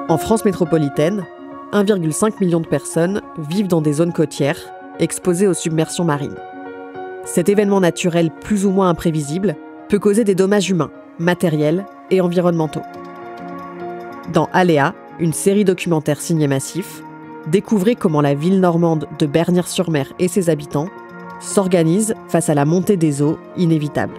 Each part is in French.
En France métropolitaine, 1,5 million de personnes vivent dans des zones côtières, exposées aux submersions marines. Cet événement naturel plus ou moins imprévisible peut causer des dommages humains, matériels et environnementaux. Dans Aléa, une série documentaire signée Massif, découvrez comment la ville normande de Bernières-sur-Mer et ses habitants s'organisent face à la montée des eaux inévitable.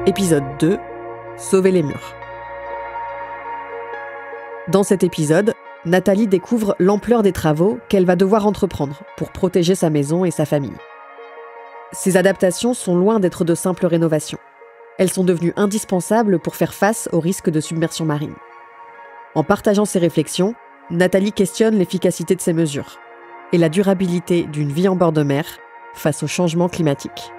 Épisode 2, Sauver les murs. Dans cet épisode, Nathalie découvre l'ampleur des travaux qu'elle va devoir entreprendre pour protéger sa maison et sa famille. Ces adaptations sont loin d'être de simples rénovations. Elles sont devenues indispensables pour faire face au risque de submersion marine. En partageant ses réflexions, Nathalie questionne l'efficacité de ces mesures et la durabilité d'une vie en bord de mer face au changement climatique.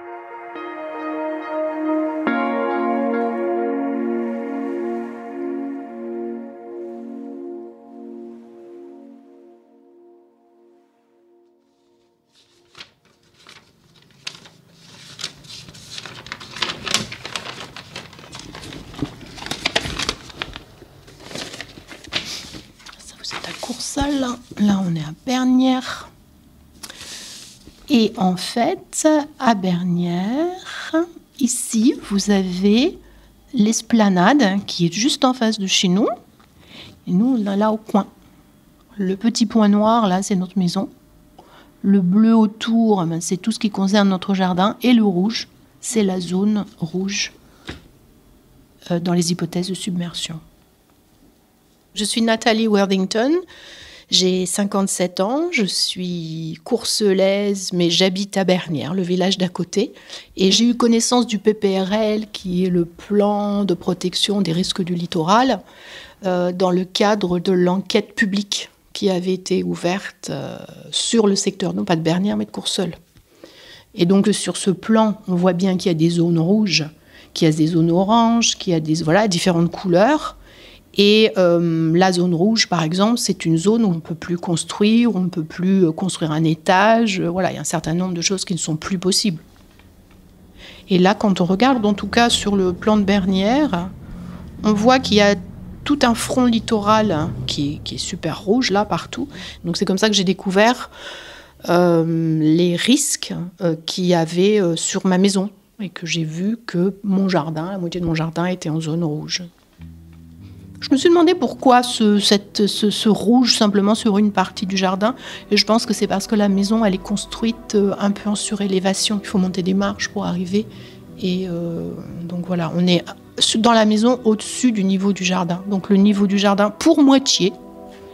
Là, on est à Bernières. Et en fait, à Bernières, ici, vous avez l'esplanade qui est juste en face de chez nous. Et nous, on est là au coin. Le petit point noir, là, c'est notre maison. Le bleu autour, c'est tout ce qui concerne notre jardin. Et le rouge, c'est la zone rouge dans les hypothèses de submersion. Je suis Nathalie Worthington. J'ai 57 ans, je suis courcelaise, mais j'habite à Bernières, le village d'à côté. Et j'ai eu connaissance du PPRL, qui est le plan de protection des risques du littoral, dans le cadre de l'enquête publique qui avait été ouverte sur le secteur, non pas de Bernières, mais de Courseulles. Et donc sur ce plan, on voit bien qu'il y a des zones rouges, qu'il y a des zones oranges, qu'il y a différentes couleurs. Et la zone rouge, par exemple, c'est une zone où on ne peut plus construire, où on ne peut plus construire un étage. Voilà, il y a un certain nombre de choses qui ne sont plus possibles. Et là, quand on regarde, en tout cas sur le plan de Bernières, on voit qu'il y a tout un front littoral qui est super rouge, là, partout. Donc c'est comme ça que j'ai découvert les risques qu'il y avait sur ma maison. Et que j'ai vu que mon jardin, la moitié de mon jardin était en zone rouge. Je me suis demandé pourquoi ce rouge simplement sur une partie du jardin. Et je pense que c'est parce que la maison, elle est construite un peu en surélévation. Il faut monter des marches pour arriver. Et donc voilà, on est dans la maison au-dessus du niveau du jardin. Donc le niveau du jardin, pour moitié,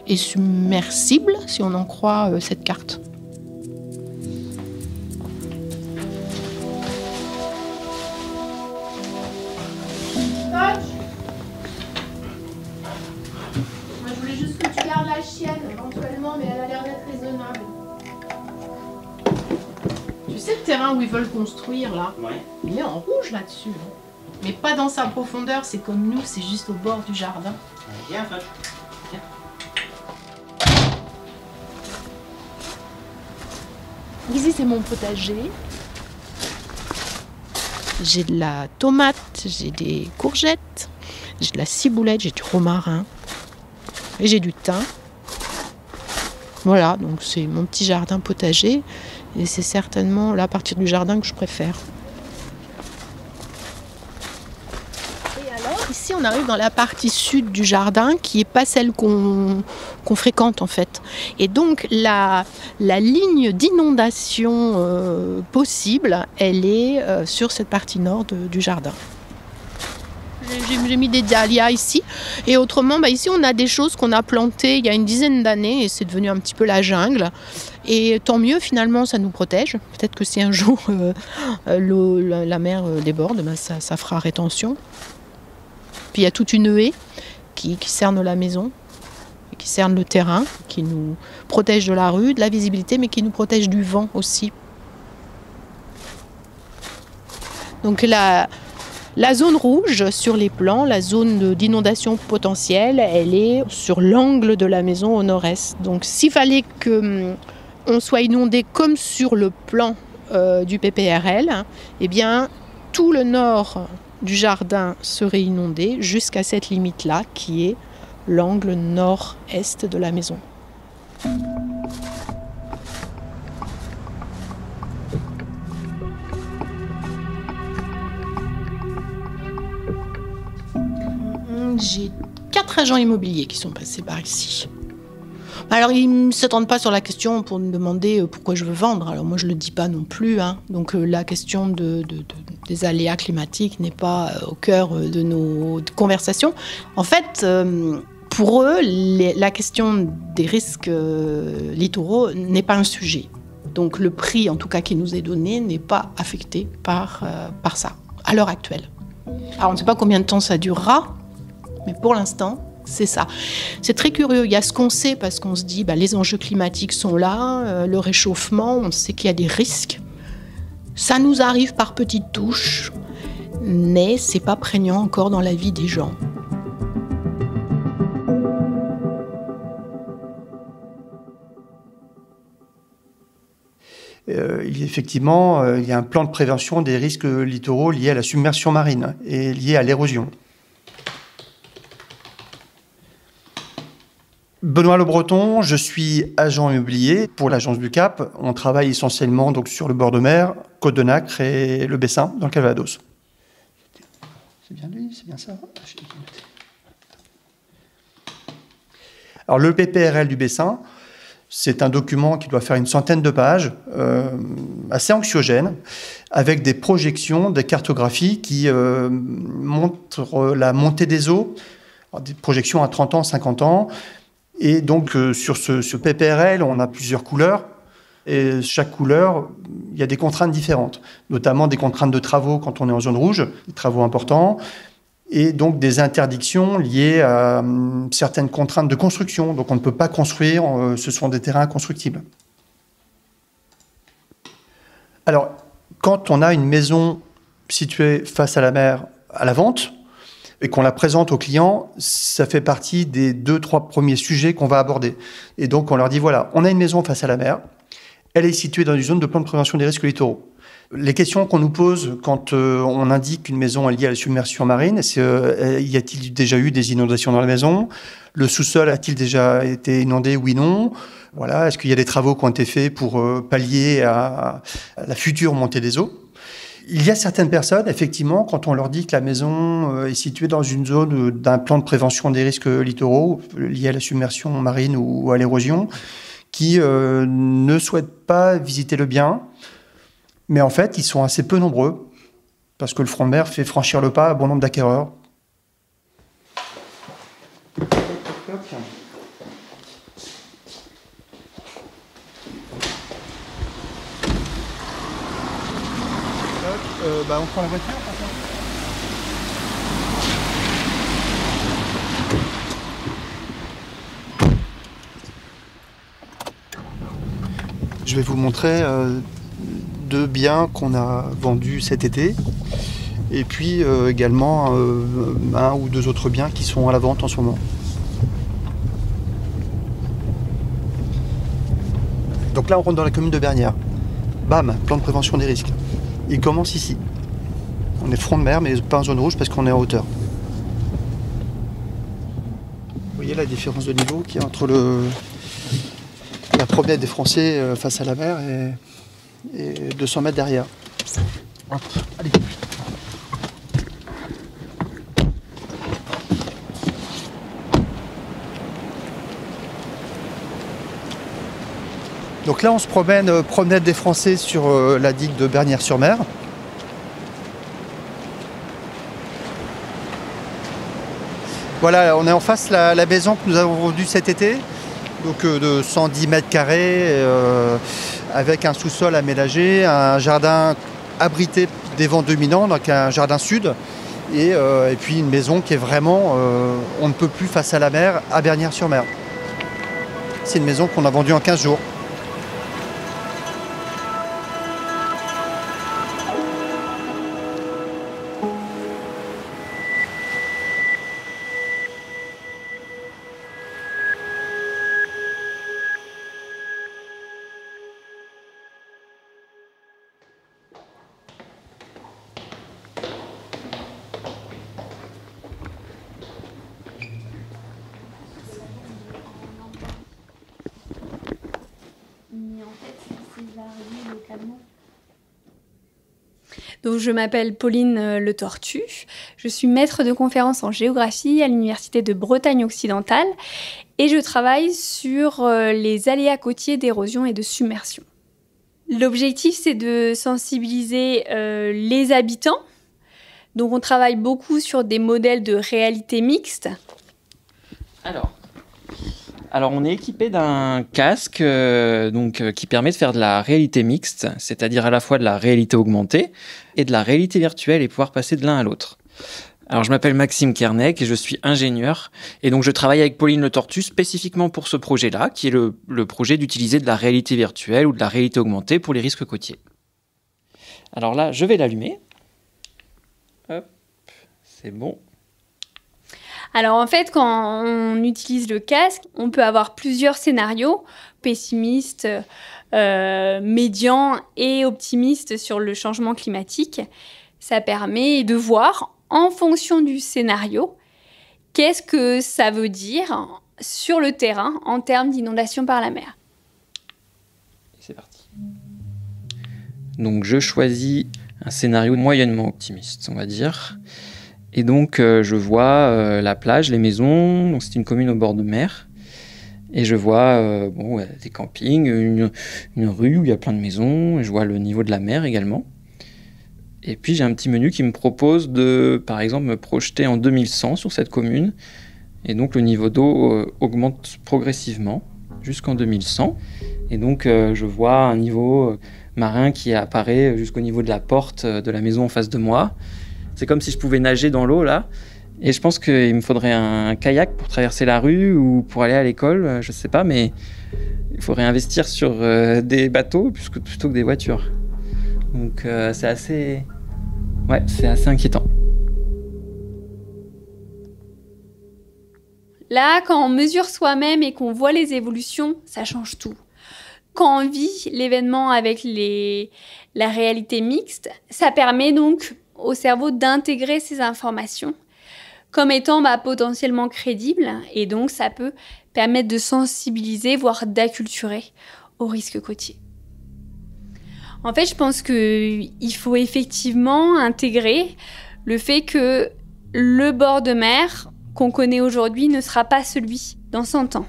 est submersible, si on en croit cette carte. La chienne, éventuellement, mais elle a l'air d'être raisonnable. Tu sais le terrain où ils veulent construire, là, ouais. Il est en rouge là-dessus. Hein. Mais pas dans sa profondeur, c'est comme nous, c'est juste au bord du jardin. Viens, Foch. Viens. Ici, c'est mon potager. J'ai de la tomate, j'ai des courgettes, j'ai de la ciboulette, j'ai du romarin. Et j'ai du thym. Voilà, donc c'est mon petit jardin potager. Et c'est certainement la partie du jardin que je préfère. Et alors, ici, on arrive dans la partie sud du jardin, qui n'est pas celle qu'on fréquente, en fait. Et donc, la ligne d'inondation possible, elle est sur cette partie nord du jardin. J'ai mis des dahlias ici. Et autrement, ici, on a des choses qu'on a plantées il y a une dizaine d'années et c'est devenu un petit peu la jungle. Et tant mieux, finalement, ça nous protège. Peut-être que si un jour la mer déborde, ça fera rétention. Puis il y a toute une haie qui cerne la maison, qui cerne le terrain, qui nous protège de la rue, de la visibilité, mais qui nous protège du vent aussi. Donc La zone rouge sur les plans, la zone d'inondation potentielle, elle est sur l'angle de la maison au nord-est. Donc s'il fallait qu'on soit inondé comme sur le plan du PPRL, eh bien tout le nord du jardin serait inondé jusqu'à cette limite-là qui est l'angle nord-est de la maison. J'ai 4 agents immobiliers qui sont passés par ici. Alors, ils ne s'attendent pas sur la question pour me demander pourquoi je veux vendre. Alors, moi, je ne le dis pas non plus. Donc, la question des aléas climatiques n'est pas au cœur de nos conversations. En fait, pour eux, la question des risques littoraux n'est pas un sujet. Donc, le prix, en tout cas, qui nous est donné, n'est pas affecté par ça, à l'heure actuelle. Alors, on ne sait pas combien de temps ça durera. Mais pour l'instant, c'est ça. C'est très curieux. Il y a ce qu'on sait parce qu'on se dit les enjeux climatiques sont là, le réchauffement, on sait qu'il y a des risques. Ça nous arrive par petites touches, mais c'est pas prégnant encore dans la vie des gens. Effectivement, il y a un plan de prévention des risques littoraux liés à la submersion marine et liés à l'érosion. Benoît Le Breton, je suis agent immobilier pour l'agence du Cap. On travaille essentiellement donc, sur le bord de mer, Côte de Nacre et le Bessin, dans le Calvados. C'est bien lui, c'est bien ça. Alors le PPRL du Bessin, c'est un document qui doit faire une centaine de pages, assez anxiogène, avec des projections, des cartographies qui montrent la montée des eaux, alors, des projections à 30 ans, 50 ans. Et donc, sur ce PPRL, on a plusieurs couleurs. Et chaque couleur, il y a des contraintes différentes, notamment des contraintes de travaux quand on est en zone rouge, des travaux importants, et donc des interdictions liées à certaines contraintes de construction. Donc, on ne peut pas construire, ce sont des terrains constructibles. Alors, quand on a une maison située face à la mer à la vente, et qu'on la présente aux clients, ça fait partie des 2-3 premiers sujets qu'on va aborder. Et donc, on leur dit, voilà, on a une maison face à la mer, elle est située dans une zone de plan de prévention des risques littoraux. Les questions qu'on nous pose quand on indique qu'une maison est liée à la submersion marine, c'est y a-t-il déjà eu des inondations dans la maison? Le sous-sol a-t-il déjà été inondé, oui, non? Voilà, est-ce qu'il y a des travaux qui ont été faits pour pallier à la future montée des eaux? Il y a certaines personnes, effectivement, quand on leur dit que la maison est située dans une zone d'un plan de prévention des risques littoraux liés à la submersion marine ou à l'érosion, qui ne souhaitent pas visiter le bien. Mais en fait, ils sont assez peu nombreux, parce que le front de mer fait franchir le pas à bon nombre d'acquéreurs. On prend la voiture. Je vais vous montrer 2 biens qu'on a vendus cet été, et puis également 1 ou 2 autres biens qui sont à la vente en ce moment. Donc là, on rentre dans la commune de Bernières. Bam, plan de prévention des risques. Il commence ici. On est front de mer, mais pas en zone rouge parce qu'on est en hauteur. Vous voyez la différence de niveau qu'il y a entre la promenade des Français face à la mer et 200 mètres derrière. Hop, allez. Donc là, on se promène, promenade des Français sur la digue de Bernières-sur-Mer. Voilà, on est en face la maison que nous avons vendue cet été, donc de 110 mètres carrés, avec un sous-sol aménagé, un jardin abrité des vents dominants, donc un jardin sud, et puis une maison qui est vraiment, on ne peut plus face à la mer, à Bernières-sur-Mer. C'est une maison qu'on a vendue en 15 jours. Donc, je m'appelle Pauline Le Tortu. Je suis maître de conférences en géographie à l'Université de Bretagne occidentale et je travaille sur les aléas côtiers d'érosion et de submersion. L'objectif, c'est de sensibiliser les habitants. Donc, on travaille beaucoup sur des modèles de réalité mixte. Alors, on est équipé d'un casque qui permet de faire de la réalité mixte, c'est-à-dire à la fois de la réalité augmentée et de la réalité virtuelle et pouvoir passer de l'un à l'autre. Alors, je m'appelle Maxime Kernec et je suis ingénieur. Et donc, je travaille avec Pauline Le Tortu spécifiquement pour ce projet-là, qui est le projet d'utiliser de la réalité virtuelle ou de la réalité augmentée pour les risques côtiers. Alors là, je vais l'allumer. Hop, c'est bon. Alors en fait, quand on utilise le casque, on peut avoir plusieurs scénarios, pessimistes, médians et optimistes sur le changement climatique. Ça permet de voir, en fonction du scénario, qu'est-ce que ça veut dire sur le terrain en termes d'inondation par la mer. C'est parti. Donc je choisis un scénario moyennement optimiste, on va dire. Et donc, je vois la plage, les maisons. Donc, c'est une commune au bord de mer. Et je vois des campings, une rue où il y a plein de maisons. Et je vois le niveau de la mer également. Et puis, j'ai un petit menu qui me propose de, par exemple, me projeter en 2100 sur cette commune. Et donc, le niveau d'eau augmente progressivement jusqu'en 2100. Et donc, je vois un niveau marin qui apparaît jusqu'au niveau de la porte de la maison en face de moi. C'est comme si je pouvais nager dans l'eau, là. Et je pense qu'il me faudrait un kayak pour traverser la rue ou pour aller à l'école, je sais pas, mais il faudrait investir sur des bateaux plutôt que des voitures. Donc c'est assez inquiétant. Là, quand on mesure soi-même et qu'on voit les évolutions, ça change tout. Quand on vit l'événement avec la réalité mixte, ça permet donc au cerveau d'intégrer ces informations comme étant potentiellement crédibles et donc ça peut permettre de sensibiliser, voire d'acculturer au risque côtier. En fait, je pense qu'il faut effectivement intégrer le fait que le bord de mer qu'on connaît aujourd'hui ne sera pas celui dans 100 ans.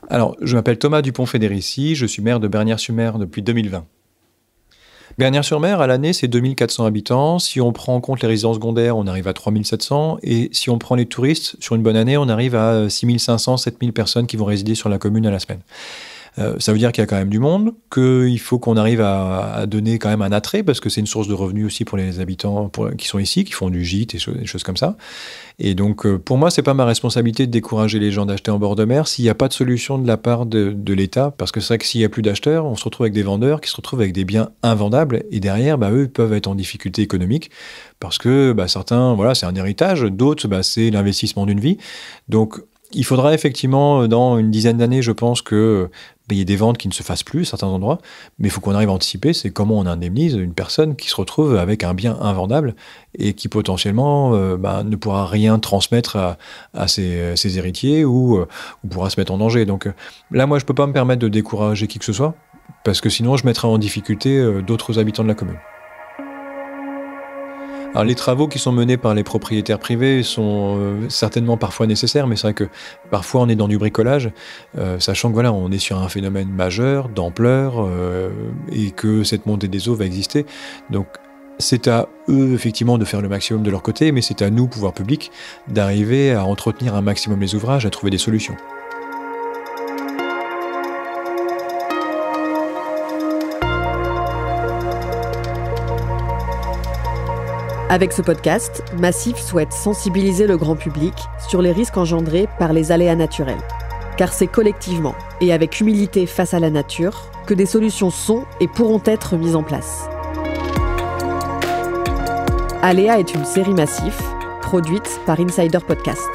Alors, je m'appelle Thomas Dupont-Fédérici, je suis maire de Bernières-sur-Mer depuis 2020. Bernières-sur-Mer, à l'année, c'est 2400 habitants. Si on prend en compte les résidences secondaires, on arrive à 3700. Et si on prend les touristes, sur une bonne année, on arrive à 6500, 7000 personnes qui vont résider sur la commune à la semaine. Ça veut dire qu'il y a quand même du monde, qu'il faut qu'on arrive à donner quand même un attrait, parce que c'est une source de revenus aussi pour les habitants qui sont ici, qui font du gîte et des choses comme ça. Et donc, pour moi, c'est pas ma responsabilité de décourager les gens d'acheter en bord de mer s'il n'y a pas de solution de la part de l'État, parce que c'est vrai que s'il n'y a plus d'acheteurs, on se retrouve avec des vendeurs qui se retrouvent avec des biens invendables, et derrière, eux peuvent être en difficulté économique, parce que certains, c'est un héritage, d'autres, c'est l'investissement d'une vie. Donc, il faudra effectivement, dans une dizaine d'années, je pense que il y ait des ventes qui ne se fassent plus à certains endroits, mais il faut qu'on arrive à anticiper, c'est comment on indemnise une personne qui se retrouve avec un bien invendable et qui potentiellement ne pourra rien transmettre à ses héritiers ou pourra se mettre en danger. Donc là, moi, je ne peux pas me permettre de décourager qui que ce soit, parce que sinon, je mettrai en difficulté d'autres habitants de la commune. Alors, les travaux qui sont menés par les propriétaires privés sont certainement parfois nécessaires, mais c'est vrai que parfois on est dans du bricolage, sachant que on est sur un phénomène majeur, d'ampleur, et que cette montée des eaux va exister. Donc c'est à eux effectivement de faire le maximum de leur côté, mais c'est à nous, pouvoir public, d'arriver à entretenir un maximum les ouvrages, à trouver des solutions. Avec ce podcast, Massif souhaite sensibiliser le grand public sur les risques engendrés par les aléas naturels. Car c'est collectivement et avec humilité face à la nature que des solutions sont et pourront être mises en place. Aléa est une série Massif, produite par Insider Podcast.